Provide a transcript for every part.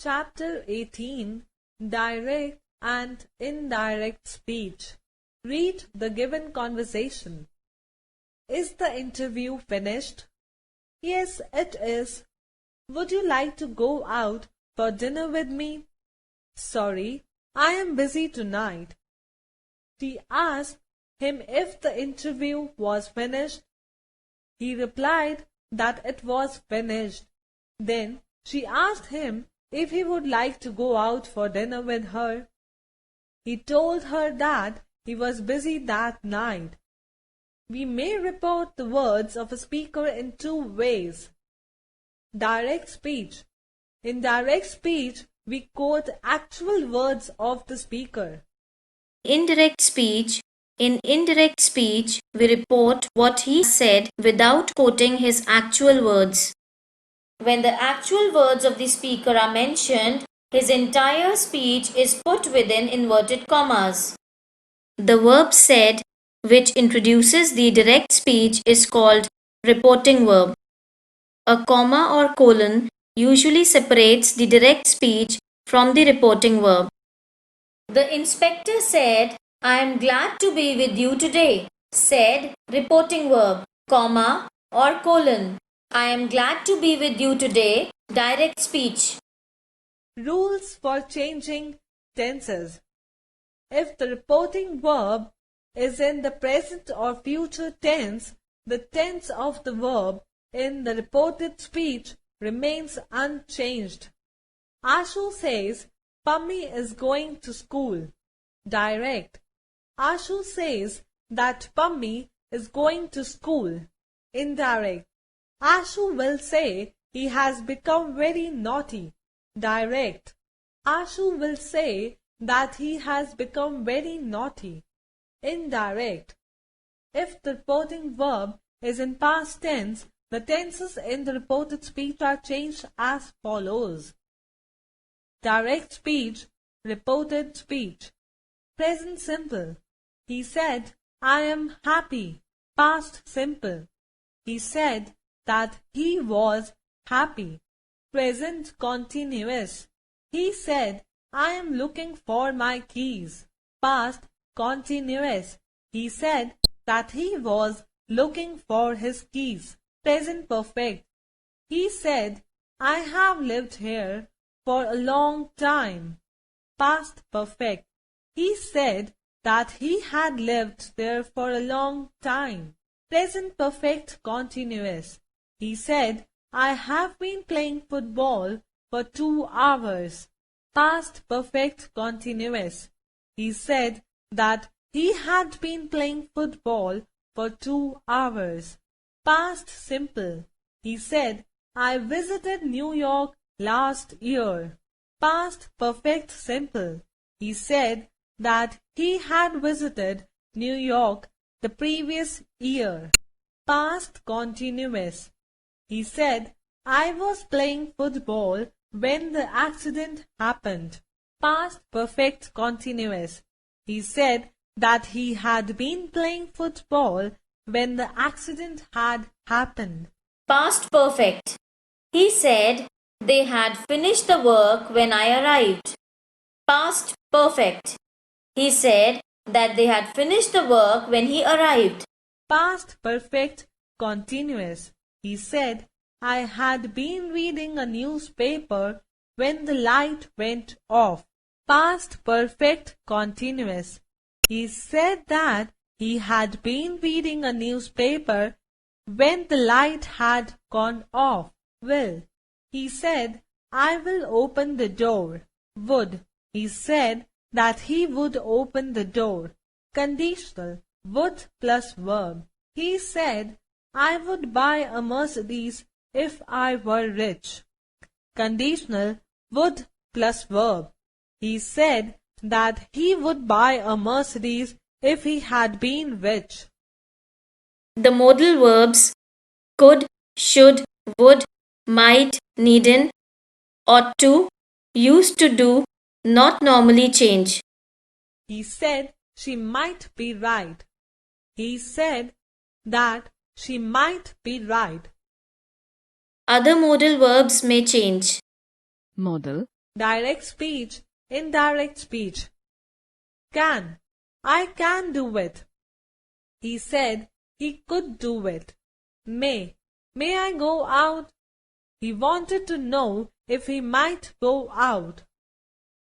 Chapter 18 Direct and Indirect Speech. Read the given conversation. Is the interview finished? Yes, it is. Would you like to go out for dinner with me? Sorry, I am busy tonight. She asked him if the interview was finished. He replied that it was finished. Then she asked him if he would like to go out for dinner with her. He told her that he was busy that night. We may report the words of a speaker in two ways. Direct speech. In direct speech, we quote actual words of the speaker. Indirect speech. In indirect speech, we report what he said without quoting his actual words. When the actual words of the speaker are mentioned, his entire speech is put within inverted commas. The verb said, which introduces the direct speech, is called reporting verb. A comma or colon usually separates the direct speech from the reporting verb. The inspector said, I am glad to be with you today. Said, reporting verb, comma or colon. I am glad to be with you today, direct speech. Rules for changing tenses. If the reporting verb is in the present or future tense, the tense of the verb in the reported speech remains unchanged. Ashu says, Pummy is going to school. Direct. Ashu says that Pummy is going to school. Indirect. Ashu will say he has become very naughty. Direct. Ashu will say that he has become very naughty. Indirect. If the reporting verb is in past tense, the tenses in the reported speech are changed as follows. Direct speech, reported speech. Present simple. He said, I am happy. Past simple. He said that he was happy. Present continuous. He said, I am looking for my keys. Past continuous. He said that he was looking for his keys. Present perfect. He said, I have lived here for a long time. Past perfect. He said that he had lived there for a long time. Present perfect continuous. He said, I have been playing football for 2 hours. Past perfect continuous. He said that he had been playing football for 2 hours. Past simple. He said, I visited New York last year. Past perfect simple. He said that he had visited New York the previous year. Past continuous. He said, I was playing football when the accident happened. Past perfect continuous. He said that he had been playing football when the accident had happened. Past perfect. He said they had finished the work when I arrived. Past perfect. He said that they had finished the work when he arrived. Past perfect continuous. He said, I had been reading a newspaper when the light went off. Past perfect continuous. He said that he had been reading a newspaper when the light had gone off. Will. He said, I will open the door. Would. He said that he would open the door. Conditional. Would plus verb. He said, I would buy a Mercedes if I were rich. Conditional. Would plus verb. He said that he would buy a Mercedes if he had been rich. The modal verbs could, should, would, might, needn't, ought to, used to do, not normally change. He said she might be right. He said that she might be right. Other modal verbs may change. Modal Direct speech, indirect speech. Can. I can do it. He said he could do it. May. May I go out? He wanted to know if he might go out.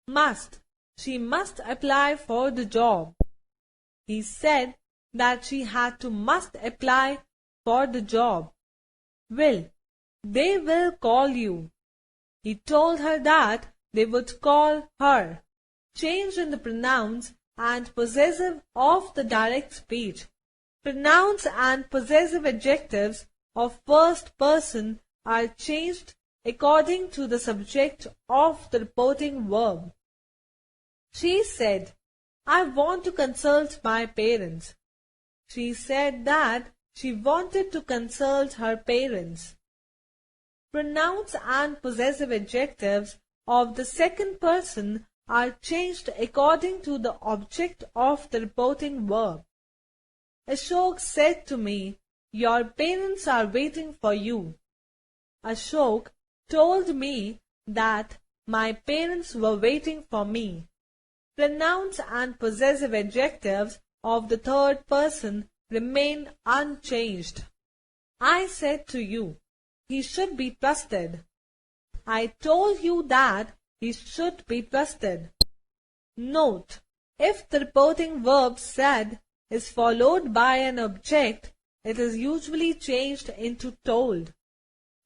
Must. She must apply for the job. He said that she had to must apply for the job. Will. They will call you. He told her that they would call her. Change in the pronouns and possessive of the direct speech. Pronouns and possessive adjectives of first person are changed according to the subject of the reporting verb. She said, I want to consult my parents. She said that she wanted to consult her parents. Pronouns and possessive adjectives of the second person are changed according to the object of the reporting verb. Ashok said to me, your parents are waiting for you. Ashok told me that my parents were waiting for me. Pronouns and possessive adjectives of the third person remain unchanged. I said to you, he should be trusted. I told you that he should be trusted. Note, if the reporting verb said is followed by an object, it is usually changed into told.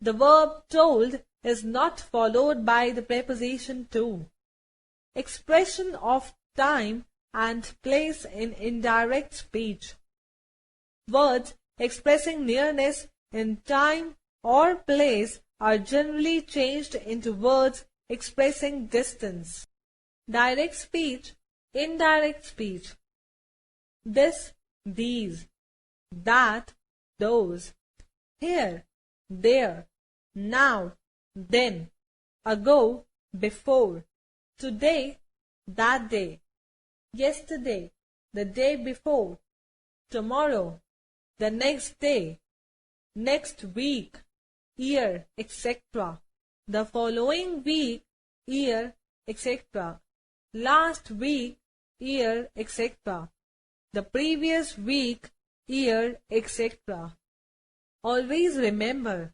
The verb told is not followed by the preposition to. Expression of time and place in indirect speech. Words expressing nearness in time or place are generally changed into words expressing distance. Direct speech, indirect speech. This, these, that, those. Here, there, now, then, ago, before. Today, that day. Yesterday, the day before. Tomorrow, the next day. Next week, year, etc. The following week, year, etc. Last week, year, etc. The previous week, year, etc. Always remember,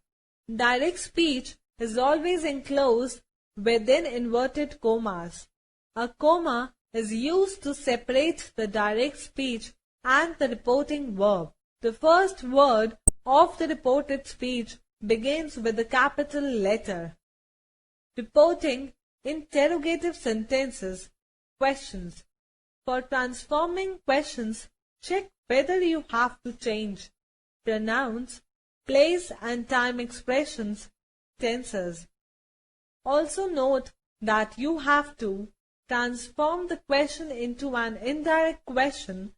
direct speech is always enclosed within inverted commas. A comma is used to separate the direct speech and the reporting verb. The first word of the reported speech begins with a capital letter. Reporting interrogative sentences, questions. For transforming questions, check whether you have to change pronouns, place and time expressions, tenses. Also note that you have to transform the question into an indirect question,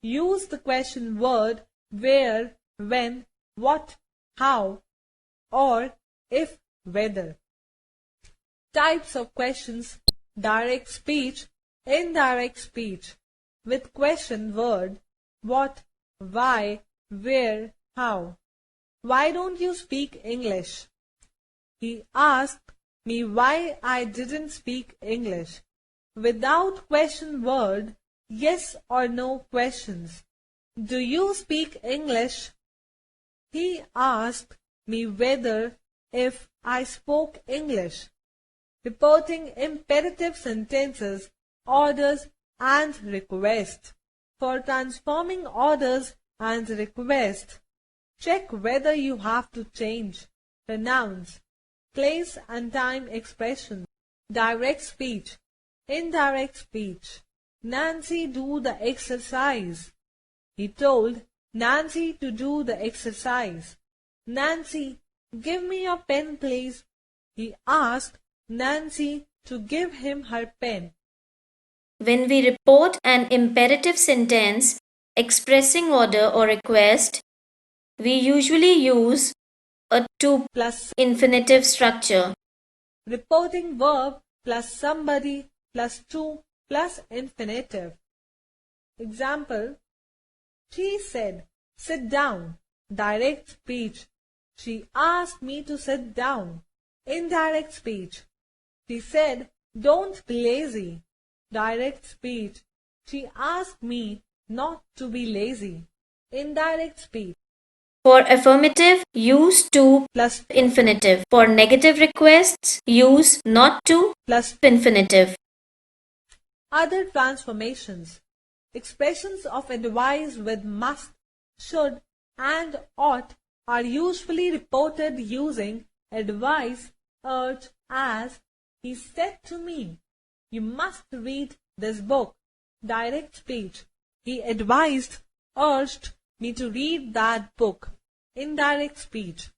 use the question word where, when, what, how, or if, whether. Types of questions: direct speech, indirect speech. With question word: what, why, where, how. Why don't you speak English? He asked me why I didn't speak English. Without question word: yes or no questions. Do you speak English? He asked me whether if I spoke English. Reporting imperative sentences, orders and requests. For transforming orders and requests, check whether you have to change pronouns, place and time expressions. Direct speech, indirect speech. Nancy, do the exercise. He told Nancy to do the exercise. Nancy, give me your pen, please. He asked Nancy to give him her pen. When we report an imperative sentence expressing order or request, we usually use a to Plus infinitive structure. reporting verb plus somebody plus to plus infinitive. Example: she said, sit down. Direct speech. She asked me to sit down. Indirect speech. She said, "Don't be lazy." Direct speech. She asked me not to be lazy. Indirect speech. For affirmative, use to Plus infinitive. For negative requests, use not to plus infinitive. other transformations. Expressions of advice with must, should, and ought are usually reported using advise, urge as, "He said to me, you must read this book." Direct speech. He advised, urged me to read that book. Indirect speech.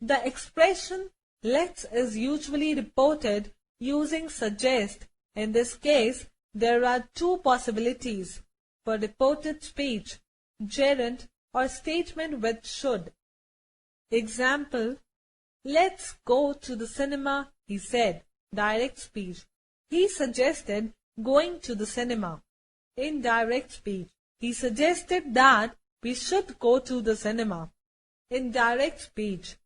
The expression let's is usually reported using suggest. In this case, there are two possibilities for reported speech, gerund or statement with should. Example, "Let's go to the cinema," he said. Direct speech. He suggested going to the cinema. Indirect speech. He suggested that we should go to the cinema. Indirect speech.